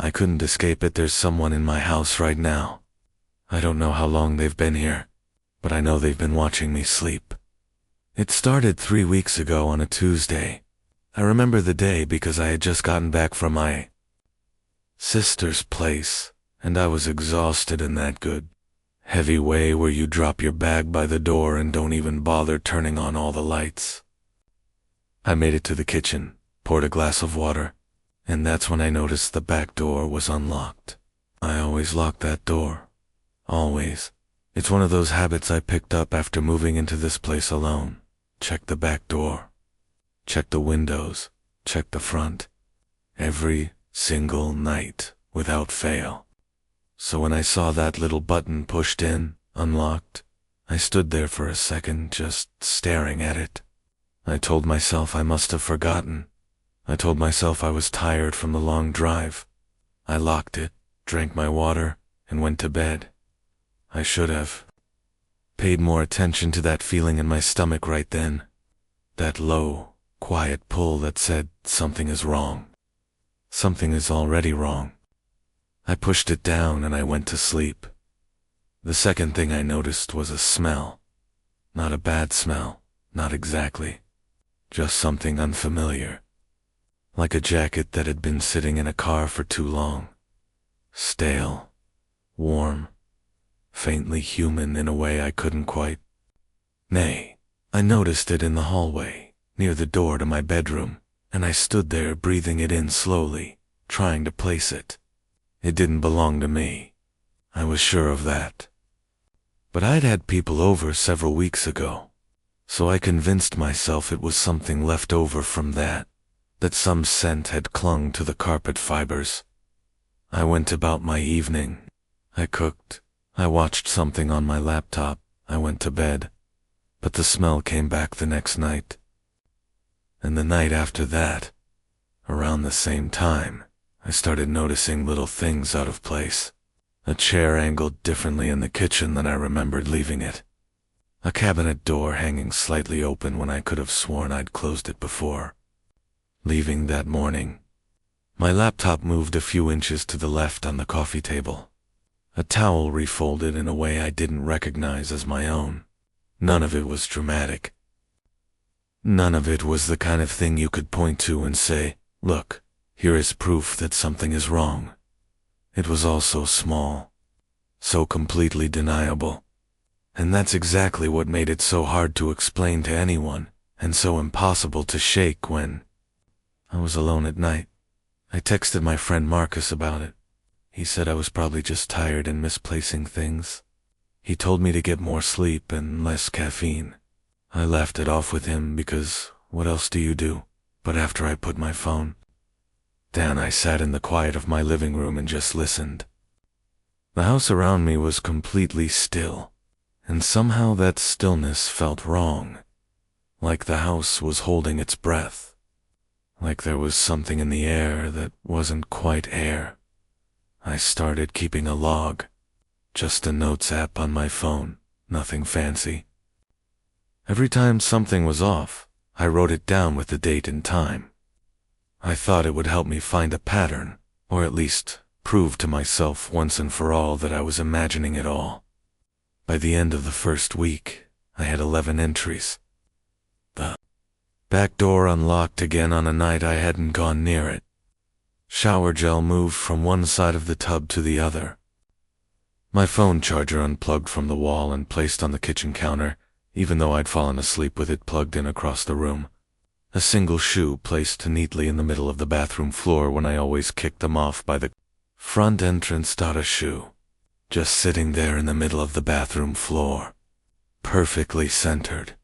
I couldn't escape it. There's someone in my house right now. I don't know how long they've been here, but I know they've been watching me sleep. It started 3 weeks ago on a Tuesday. I remember the day because I had just gotten back from my sister's place, and I was exhausted in that good, heavy way where you drop your bag by the door and don't even bother turning on all the lights. I made it to the kitchen, poured a glass of water, and that's when I noticed the back door was unlocked. I always lock that door. Always. It's one of those habits I picked up after moving into this place alone. Check the back door. Check the windows. Check the front. Every single night, without fail. So when I saw that little button pushed in, unlocked, I stood there for a second just staring at it. I told myself I must have forgotten. I told myself I was tired from the long drive. I locked it, drank my water, and went to bed. I should have paid more attention to that feeling in my stomach right then. That low, quiet pull that said something is wrong. Something is already wrong. I pushed it down and I went to sleep. The second thing I noticed was a smell. Not a bad smell, not exactly. Just something unfamiliar. Like a jacket that had been sitting in a car for too long. Stale. Warm. Faintly human in a way I couldn't quite. Nay, I noticed it in the hallway, near the door to my bedroom, and I stood there breathing it in slowly, trying to place it. It didn't belong to me. I was sure of that. But I'd had people over several weeks ago, so I convinced myself it was something left over from that some scent had clung to the carpet fibers. I went about my evening. I cooked. I watched something on my laptop. I went to bed. But the smell came back the next night. And the night after that, around the same time, I started noticing little things out of place. A chair angled differently in the kitchen than I remembered leaving it. A cabinet door hanging slightly open when I could have sworn I'd closed it before. Leaving that morning. My laptop moved a few inches to the left on the coffee table. A towel refolded in a way I didn't recognize as my own. None of it was dramatic. None of it was the kind of thing you could point to and say, look, here is proof that something is wrong. It was all so small, so completely deniable. And that's exactly what made it so hard to explain to anyone, and so impossible to shake when I was alone at night. I texted my friend Marcus about it. He said I was probably just tired and misplacing things. He told me to get more sleep and less caffeine. I laughed it off with him because what else do you do? But after I put my phone down, I sat in the quiet of my living room and just listened. The house around me was completely still, and somehow that stillness felt wrong. Like the house was holding its breath. Like there was something in the air that wasn't quite air. I started keeping a log. Just a notes app on my phone, nothing fancy. Every time something was off, I wrote it down with the date and time. I thought it would help me find a pattern, or at least prove to myself once and for all that I was imagining it all. By the end of the first week, I had 11 entries. The back door unlocked again on a night I hadn't gone near it. Shower gel moved from one side of the tub to the other. My phone charger unplugged from the wall and placed on the kitchen counter, even though I'd fallen asleep with it plugged in across the room. A single shoe placed neatly in the middle of the bathroom floor when I always kicked them off by the front entrance. A shoe, just sitting there in the middle of the bathroom floor, perfectly centered.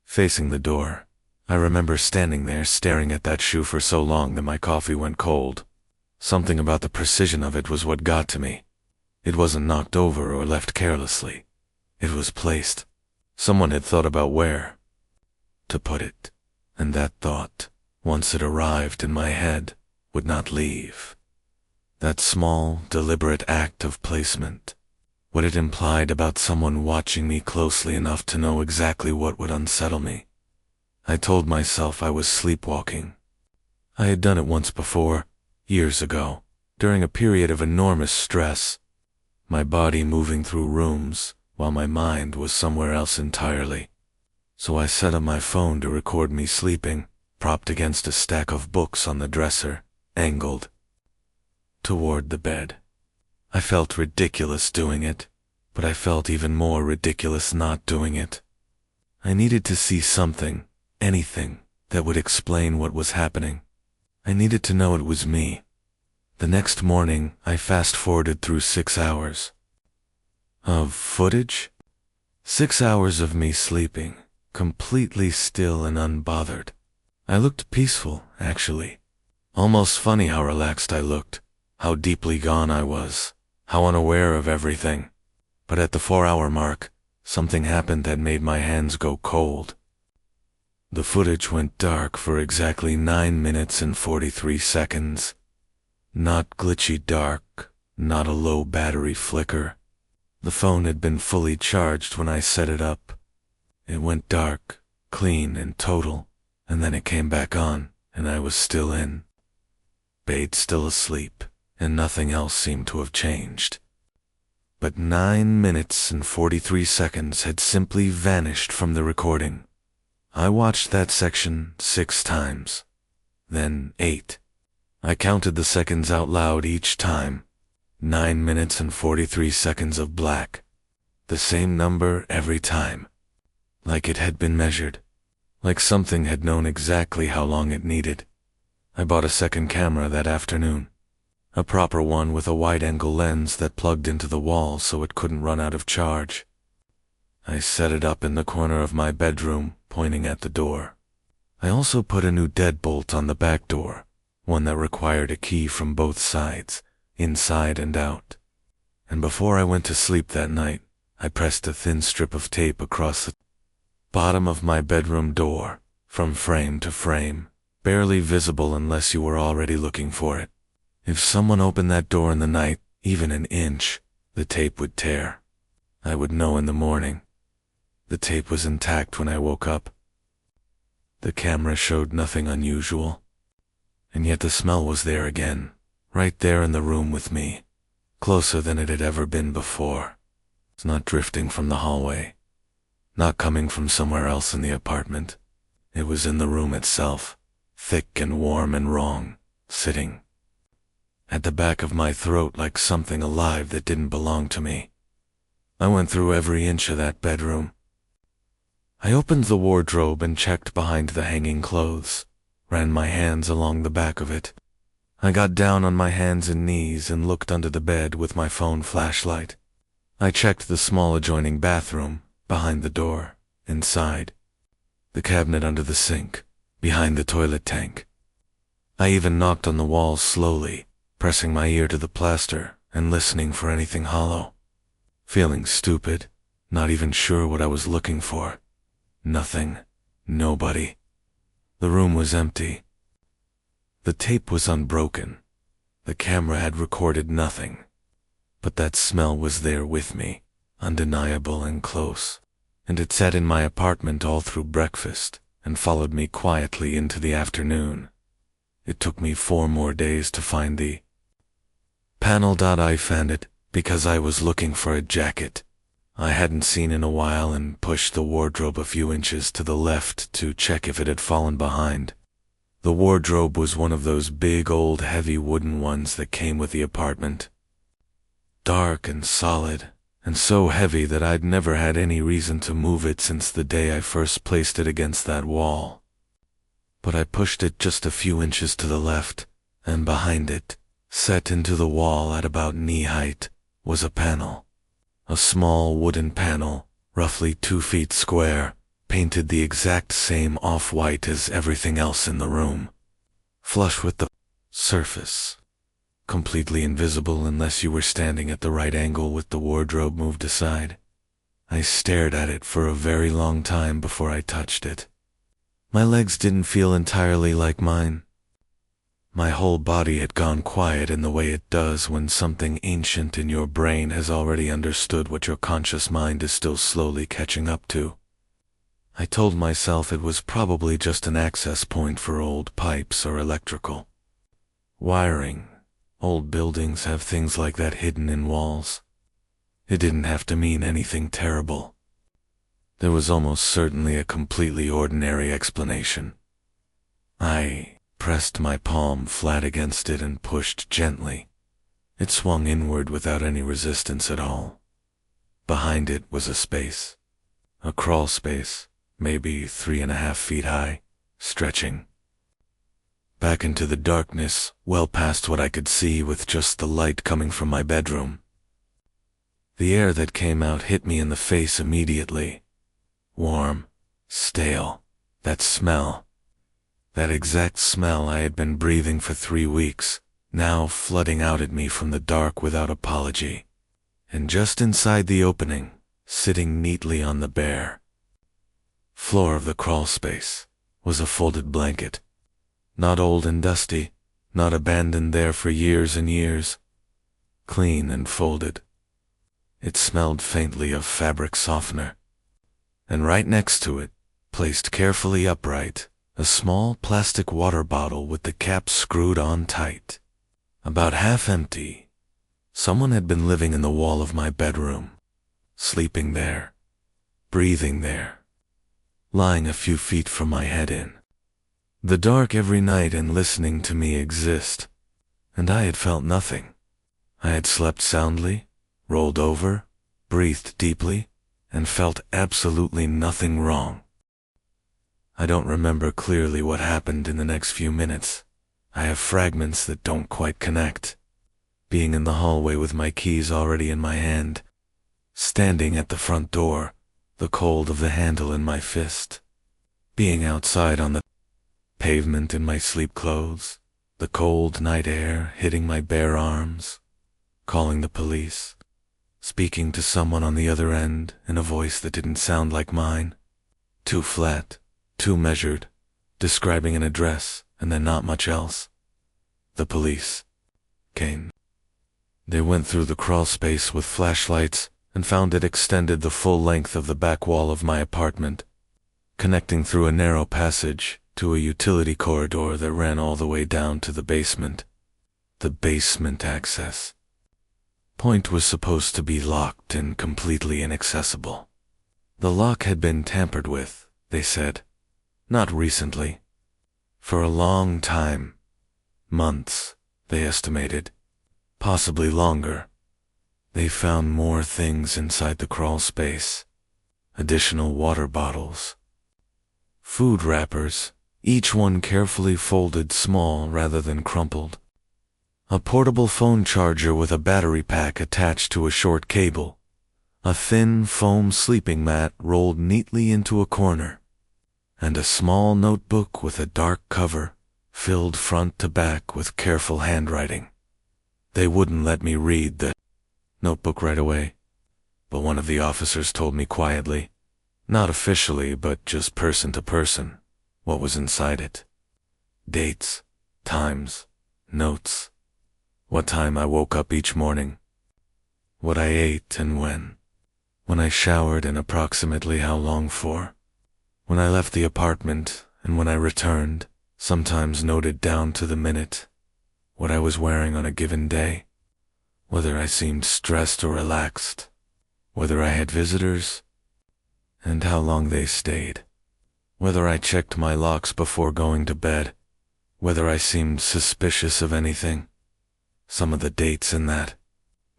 Facing the door, I remember standing there staring at that shoe for so long that my coffee went cold. Something about the precision of it was what got to me. It wasn't knocked over or left carelessly. It was placed. Someone had thought about where to put it, and that thought, once it arrived in my head, would not leave. That small, deliberate act of placement, what it implied about someone watching me closely enough to know exactly what would unsettle me. I told myself I was sleepwalking. I had done it once before, years ago, during a period of enormous stress, my body moving through rooms while my mind was somewhere else entirely. So I set up my phone to record me sleeping, propped against a stack of books on the dresser, angled toward the bed. I felt ridiculous doing it, but I felt even more ridiculous not doing it. I needed to see something, anything, that would explain what was happening. I needed to know it was me. The next morning, I fast-forwarded through 6 hours of footage. 6 hours of me sleeping, completely still and unbothered. I looked peaceful, actually. Almost funny how relaxed I looked, how deeply gone I was, how unaware of everything. But at the 4-hour mark, something happened that made my hands go cold. The footage went dark for exactly 9 minutes and 43 seconds. Not glitchy dark, not a low battery flicker. The phone had been fully charged when I set it up. It went dark, clean and total, and then it came back on, and I was still in bed, still asleep, and nothing else seemed to have changed. But 9 minutes and 43 seconds had simply vanished from the recording. I watched that section 6 times, then 8. I counted the seconds out loud each time. 9 minutes and 43 seconds of black. The same number every time. Like it had been measured. Like something had known exactly how long it needed. I bought a second camera that afternoon. A proper one with a wide-angle lens that plugged into the wall so it couldn't run out of charge. I set it up in the corner of my bedroom, pointing at the door. I also put a new deadbolt on the back door, one that required a key from both sides, inside and out. And before I went to sleep that night, I pressed a thin strip of tape across the bottom of my bedroom door, from frame to frame, barely visible unless you were already looking for it. If someone opened that door in the night, even an inch, the tape would tear. I would know in the morning. The tape was intact when I woke up. The camera showed nothing unusual. And yet the smell was there again, right there in the room with me, closer than it had ever been before. It's not drifting from the hallway, not coming from somewhere else in the apartment. It was in the room itself, thick and warm and wrong, sitting at the back of my throat like something alive that didn't belong to me. I went through every inch of that bedroom. I opened the wardrobe and checked behind the hanging clothes, ran my hands along the back of it. I got down on my hands and knees and looked under the bed with my phone flashlight. I checked the small adjoining bathroom, behind the door, inside, the cabinet under the sink, behind the toilet tank. I even knocked on the walls slowly, pressing my ear to the plaster and listening for anything hollow. Feeling stupid, not even sure what I was looking for. Nothing. Nobody. The room was empty. The tape was unbroken. The camera had recorded nothing. But that smell was there with me, undeniable and close. And it sat in my apartment all through breakfast and followed me quietly into the afternoon. It took me 4 more days to find the panel. I found it because I was looking for a jacket I hadn't seen in a while and pushed the wardrobe a few inches to the left to check if it had fallen behind. The wardrobe was one of those big old heavy wooden ones that came with the apartment. Dark and solid, and so heavy that I'd never had any reason to move it since the day I first placed it against that wall. But I pushed it just a few inches to the left, and behind it, set into the wall at about knee height, was a panel. A small wooden panel, roughly 2 feet square, painted the exact same off-white as everything else in the room. Flush with the surface. Completely invisible unless you were standing at the right angle with the wardrobe moved aside. I stared at it for a very long time before I touched it. My legs didn't feel entirely like mine. My whole body had gone quiet in the way it does when something ancient in your brain has already understood what your conscious mind is still slowly catching up to. I told myself it was probably just an access point for old pipes or electrical wiring, Old buildings have things like that hidden in walls. It didn't have to mean anything terrible. There was almost certainly a completely ordinary explanation. I pressed my palm flat against it and pushed gently. It swung inward without any resistance at all. Behind it was a space. A crawl space, maybe 3.5 feet high, stretching back into the darkness, well past what I could see with just the light coming from my bedroom. The air that came out hit me in the face immediately. Warm, stale, that smell. That exact smell I had been breathing for 3 weeks, now flooding out at me from the dark without apology. And just inside the opening, sitting neatly on the bare floor of the crawl space, was a folded blanket. Not old and dusty, not abandoned there for years and years. Clean and folded. It smelled faintly of fabric softener. And right next to it, placed carefully upright, a small plastic water bottle with the cap screwed on tight. About half empty. Someone had been living in the wall of my bedroom. Sleeping there. Breathing there. Lying a few feet from my head in the dark every night and listening to me exist. And I had felt nothing. I had slept soundly, rolled over, breathed deeply, and felt absolutely nothing wrong. I don't remember clearly what happened in the next few minutes. I have fragments that don't quite connect. Being in the hallway with my keys already in my hand, standing at the front door, the cold of the handle in my fist. Being outside on the pavement in my sleep clothes, the cold night air hitting my bare arms, calling the police, speaking to someone on the other end in a voice that didn't sound like mine, too flat, too measured, describing an address and then not much else. The police came. They went through the crawl space with flashlights and found it extended the full length of the back wall of my apartment, connecting through a narrow passage to a utility corridor that ran all the way down to the basement. The basement access point was supposed to be locked and completely inaccessible. The lock had been tampered with, they said. Not recently. For a long time. Months, they estimated. Possibly longer. They found more things inside the crawl space. Additional water bottles. Food wrappers, each one carefully folded small rather than crumpled. A portable phone charger with a battery pack attached to a short cable. A thin foam sleeping mat rolled neatly into a corner. And a small notebook with a dark cover, filled front to back with careful handwriting. They wouldn't let me read the notebook right away, but one of the officers told me quietly, not officially but just person to person, what was inside it. Dates, times, notes, what time I woke up each morning, what I ate and when I showered and approximately how long for, when I left the apartment and when I returned, sometimes noted down to the minute, what I was wearing on a given day, whether I seemed stressed or relaxed, whether I had visitors, and how long they stayed, whether I checked my locks before going to bed, whether I seemed suspicious of anything. Some of the dates in that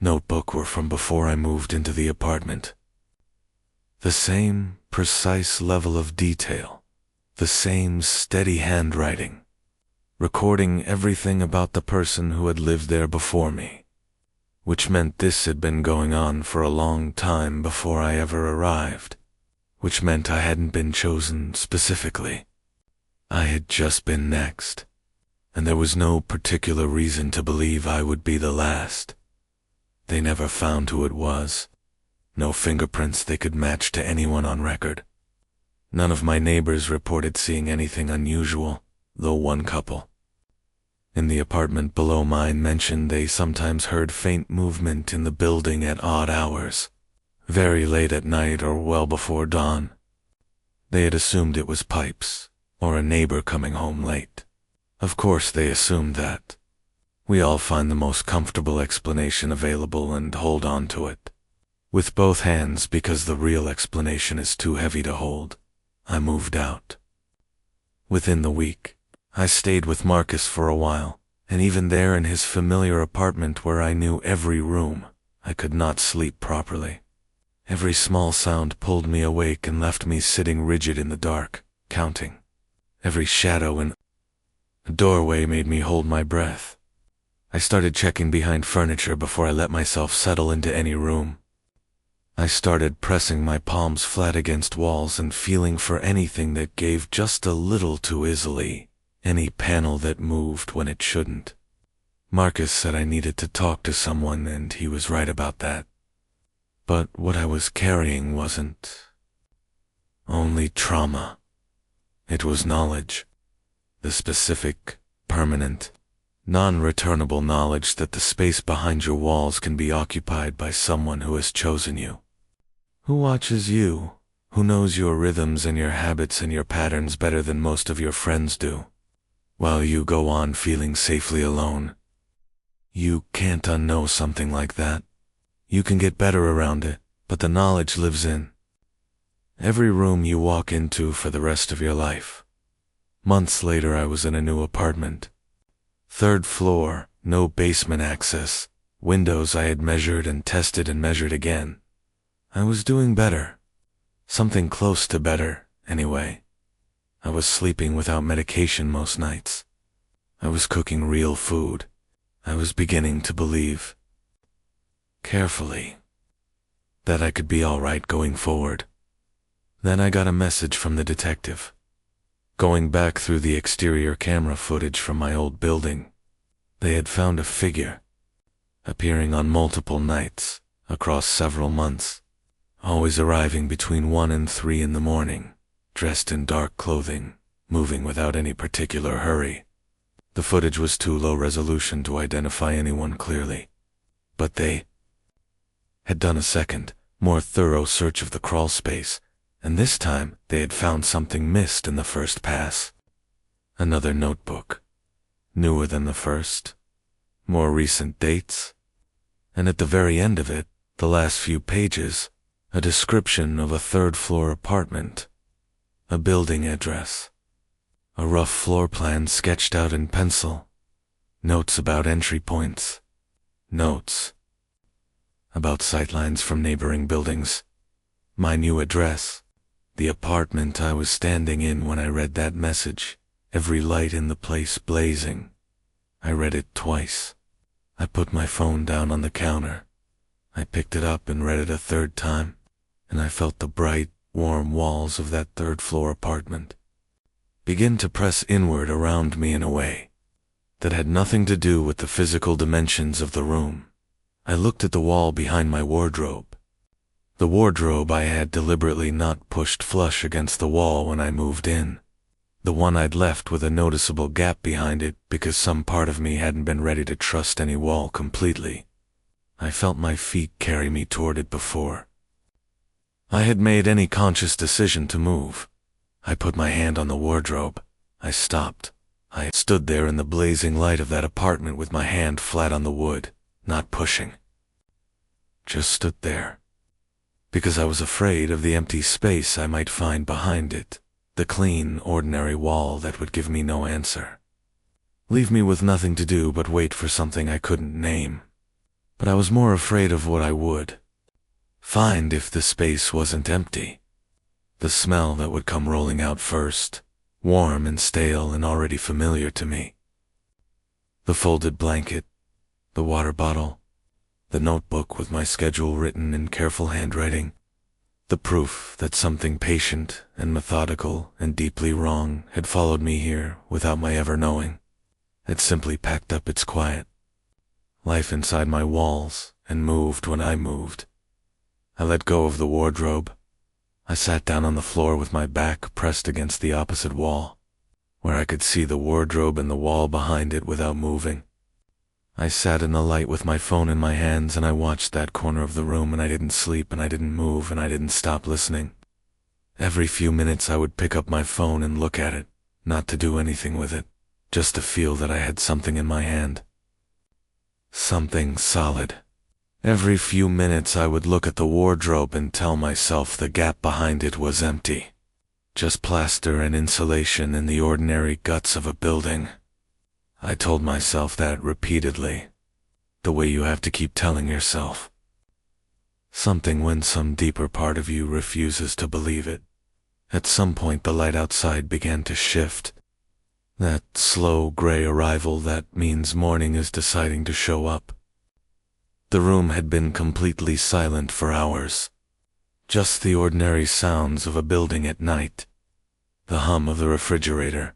notebook were from before I moved into the apartment. The same precise level of detail, the same steady handwriting, recording everything about the person who had lived there before me, which meant this had been going on for a long time before I ever arrived, which meant I hadn't been chosen specifically. I had just been next, and there was no particular reason to believe I would be the last. They never found who it was. No fingerprints they could match to anyone on record. None of my neighbors reported seeing anything unusual, though one couple in the apartment below mine mentioned they sometimes heard faint movement in the building at odd hours, very late at night or well before dawn. They had assumed it was pipes, or a neighbor coming home late. Of course they assumed that. We all find the most comfortable explanation available and hold on to it with both hands because the real explanation is too heavy to hold. I moved out. Within the week, I stayed with Marcus for a while, and even there in his familiar apartment where I knew every room, I could not sleep properly. Every small sound pulled me awake and left me sitting rigid in the dark, counting. Every shadow in a doorway made me hold my breath. I started checking behind furniture before I let myself settle into any room. I started pressing my palms flat against walls and feeling for anything that gave just a little too easily, any panel that moved when it shouldn't. Marcus said I needed to talk to someone, and he was right about that. But what I was carrying wasn't only trauma. It was knowledge. The specific, permanent, non-returnable knowledge that the space behind your walls can be occupied by someone who has chosen you, who watches you, who knows your rhythms and your habits and your patterns better than most of your friends do, while you go on feeling safely alone. You can't unknow something like that. You can get better around it, but the knowledge lives in every room you walk into for the rest of your life. Months later, I was in a new apartment. 3rd floor, no basement access, windows I had measured and tested and measured again. I was doing better. Something close to better, anyway. I was sleeping without medication most nights. I was cooking real food. I was beginning to believe, carefully, that I could be all right going forward. Then I got a message from the detective. Going back through the exterior camera footage from my old building, they had found a figure, appearing on multiple nights, across several months, always arriving between 1 and 3 in the morning, dressed in dark clothing, moving without any particular hurry. The footage was too low resolution to identify anyone clearly, but they had done a second, more thorough search of the crawl space, and this time they had found something missed in the first pass. Another notebook, newer than the first, more recent dates, and at the very end of it, the last few pages, a description of a 3rd-floor apartment, a building address, a rough floor plan sketched out in pencil, notes about entry points, notes about sightlines from neighboring buildings, my new address, the apartment I was standing in when I read that message, every light in the place blazing. I read it twice. I put my phone down on the counter. I picked it up and read it a 3rd time, and I felt the bright, warm walls of that 3rd-floor apartment begin to press inward around me in a way that had nothing to do with the physical dimensions of the room. I looked at the wall behind my wardrobe. The wardrobe I had deliberately not pushed flush against the wall when I moved in. The one I'd left with a noticeable gap behind it because some part of me hadn't been ready to trust any wall completely. I felt my feet carry me toward it before I had made any conscious decision to move. I put my hand on the wardrobe. I stopped. I stood there in the blazing light of that apartment with my hand flat on the wood, not pushing. Just stood there. Because I was afraid of the empty space I might find behind it, the clean, ordinary wall that would give me no answer. Leave me with nothing to do but wait for something I couldn't name. But I was more afraid of what I would find if the space wasn't empty. The smell that would come rolling out first, warm and stale and already familiar to me. The folded blanket, the water bottle, the notebook with my schedule written in careful handwriting, the proof that something patient and methodical and deeply wrong had followed me here without my ever knowing, had simply packed up its quiet life inside my walls and moved when I moved. I let go of the wardrobe. I sat down on the floor with my back pressed against the opposite wall, where I could see the wardrobe and the wall behind it without moving. I sat in the light with my phone in my hands and I watched that corner of the room, and I didn't sleep and I didn't move and I didn't stop listening. Every few minutes I would pick up my phone and look at it, not to do anything with it, just to feel that I had something in my hand. Something solid. Every few minutes I would look at the wardrobe and tell myself the gap behind it was empty. Just plaster and insulation in the ordinary guts of a building. I told myself that repeatedly, the way you have to keep telling yourself something when some deeper part of you refuses to believe it. At some point the light outside began to shift. That slow gray arrival that means morning is deciding to show up. The room had been completely silent for hours. Just the ordinary sounds of a building at night. The hum of the refrigerator.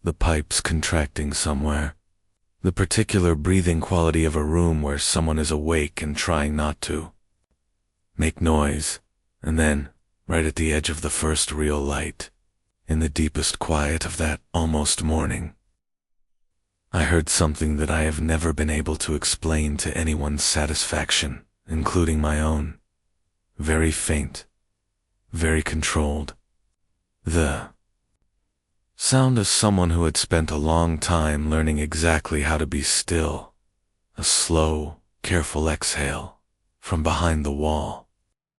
The pipes contracting somewhere. The particular breathing quality of a room where someone is awake and trying not to make noise. And then, right at the edge of the first real light, in the deepest quiet of that almost morning, I heard something that I have never been able to explain to anyone's satisfaction, including my own. Very faint, very controlled. The sound of someone who had spent a long time learning exactly how to be still. A slow, careful exhale from behind the wall.